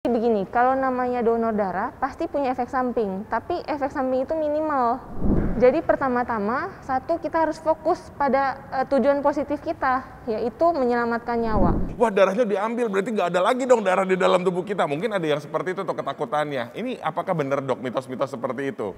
Begini, kalau namanya donor darah pasti punya efek samping, tapi efek samping itu minimal. Jadi pertama-tama, satu kita harus fokus pada tujuan positif kita, yaitu menyelamatkan nyawa. Wah, darahnya diambil, berarti nggak ada lagi dong darah di dalam tubuh kita. Mungkin ada yang seperti itu atau ketakutannya. Ini apakah benar dok mitos-mitos seperti itu?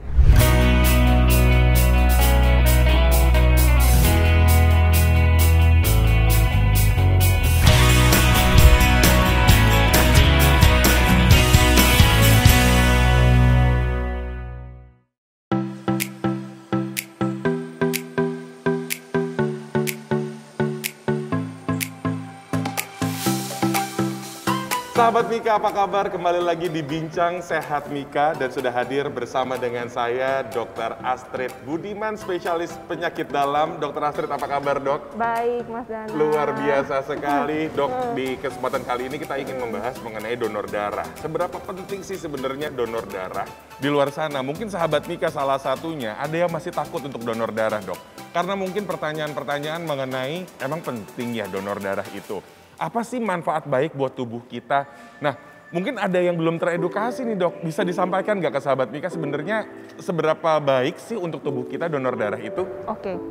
Sahabat Mika, apa kabar? Kembali lagi di Bincang Sehat Mika dan sudah hadir bersama dengan saya Dr. Astrid Budiman, spesialis penyakit dalam. Dr. Astrid, apa kabar dok? Baik, Mas Dana. Luar biasa sekali dok. Di kesempatan kali ini kita ingin membahas mengenai donor darah. Seberapa penting sih sebenarnya donor darah di luar sana? Mungkin sahabat Mika salah satunya ada yang masih takut untuk donor darah dok. Karena mungkin pertanyaan-pertanyaan mengenai emang penting ya donor darah itu. Apa sih manfaat baik buat tubuh kita? Nah, mungkin ada yang belum teredukasi nih dok. Bisa disampaikan nggak ke sahabat Mika sebenarnya seberapa baik sih untuk tubuh kita donor darah itu? Oke.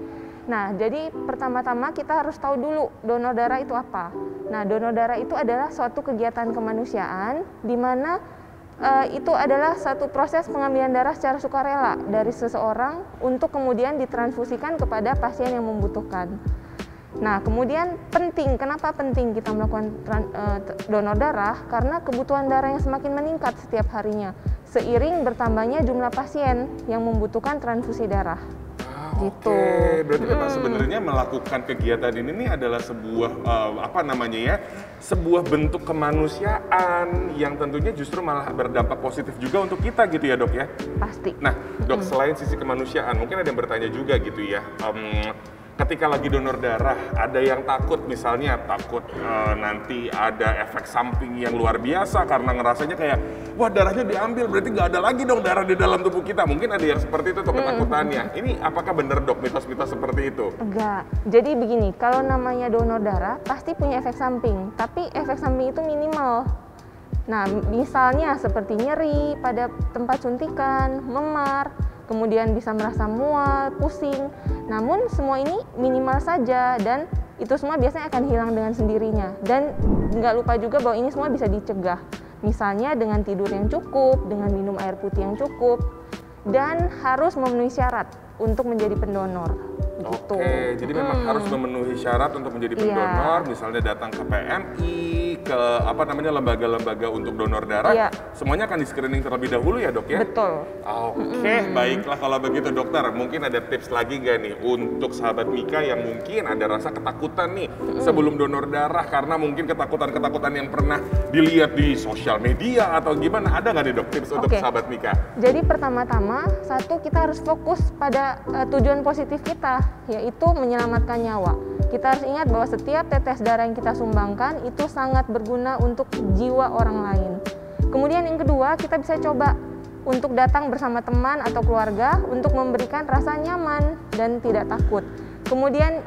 Nah, jadi pertama-tama kita harus tahu dulu donor darah itu apa. Nah, donor darah itu adalah suatu kegiatan kemanusiaan di mana itu adalah satu proses pengambilan darah secara sukarela dari seseorang untuk kemudian ditransfusikan kepada pasien yang membutuhkan. Nah, kemudian penting, kenapa penting kita melakukan donor darah? Karena kebutuhan darah yang semakin meningkat setiap harinya, seiring bertambahnya jumlah pasien yang membutuhkan transfusi darah. Gitu. Oke, berarti memang sebenarnya melakukan kegiatan ini adalah sebuah sebuah bentuk kemanusiaan yang tentunya justru malah berdampak positif juga untuk kita gitu ya dok ya? Pasti. Nah dok, selain sisi kemanusiaan, mungkin ada yang bertanya juga gitu ya. Ketika lagi donor darah, ada yang takut misalnya nanti ada efek samping yang luar biasa karena ngerasanya kayak, wah darahnya diambil, berarti nggak ada lagi dong darah di dalam tubuh kita. Mungkin ada yang seperti itu atau ketakutannya. Ini apakah benar dok mitos-mitos seperti itu? Enggak. Jadi begini, kalau namanya donor darah pasti punya efek samping, tapi efek samping itu minimal. Nah, misalnya seperti nyeri pada tempat suntikan, memar, kemudian bisa merasa mual, pusing. Namun semua ini minimal saja dan itu semua biasanya akan hilang dengan sendirinya. Dan nggak lupa juga bahwa ini semua bisa dicegah. Misalnya dengan tidur yang cukup, dengan minum air putih yang cukup, dan harus memenuhi syarat untuk menjadi pendonor. Gitu. Oke, jadi memang harus memenuhi syarat untuk menjadi pendonor, misalnya datang ke PMI, ke lembaga-lembaga untuk donor darah, semuanya akan di-screening terlebih dahulu ya dok ya? Betul. Oke, baiklah kalau begitu dokter, mungkin ada tips lagi nggak nih untuk sahabat Mika yang mungkin ada rasa ketakutan nih sebelum donor darah karena mungkin ketakutan-ketakutan yang pernah dilihat di sosial media atau gimana, ada nggak nih dok tips untuk sahabat Mika? Jadi pertama-tama, satu kita harus fokus pada tujuan positif kita, yaitu menyelamatkan nyawa. Kita harus ingat bahwa setiap tetes darah yang kita sumbangkan itu sangat berguna untuk jiwa orang lain. Kemudian yang kedua, kita bisa coba untuk datang bersama teman atau keluarga untuk memberikan rasa nyaman dan tidak takut. Kemudian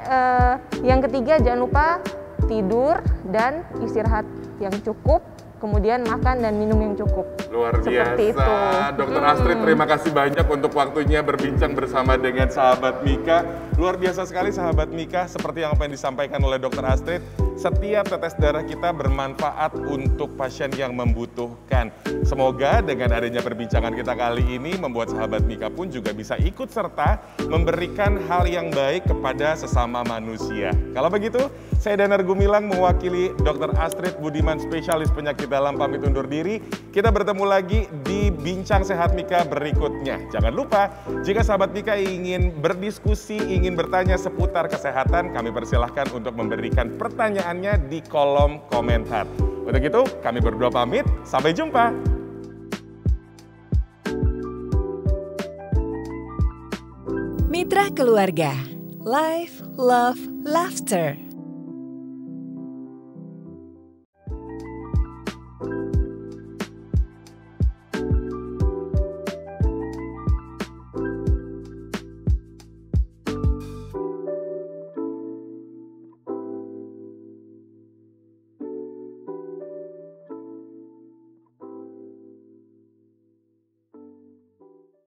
yang ketiga, jangan lupa tidur dan istirahat yang cukup, kemudian makan dan minum yang cukup. Luar biasa, Dr. Astrid, terima kasih banyak untuk waktunya berbincang bersama dengan sahabat Mika. Luar biasa sekali sahabat Mika, seperti yang apa yang disampaikan oleh Dr. Astrid, setiap tetes darah kita bermanfaat untuk pasien yang membutuhkan. Semoga dengan adanya perbincangan kita kali ini membuat sahabat Mika pun juga bisa ikut serta memberikan hal yang baik kepada sesama manusia. Kalau begitu, saya Danar Gumilang mewakili Dr. Astrid Budiman, spesialis penyakit dalam, pamit undur diri. Kita bertemu lagi di Bincang Sehat Mika berikutnya. Jangan lupa, jika sahabat Mika ingin berdiskusi, ingin bertanya seputar kesehatan, kami persilahkan untuk memberikan pertanyaannya di kolom komentar. Untuk itu, kami berdua pamit. Sampai jumpa. Mitra Keluarga, Life, Love, Laughter.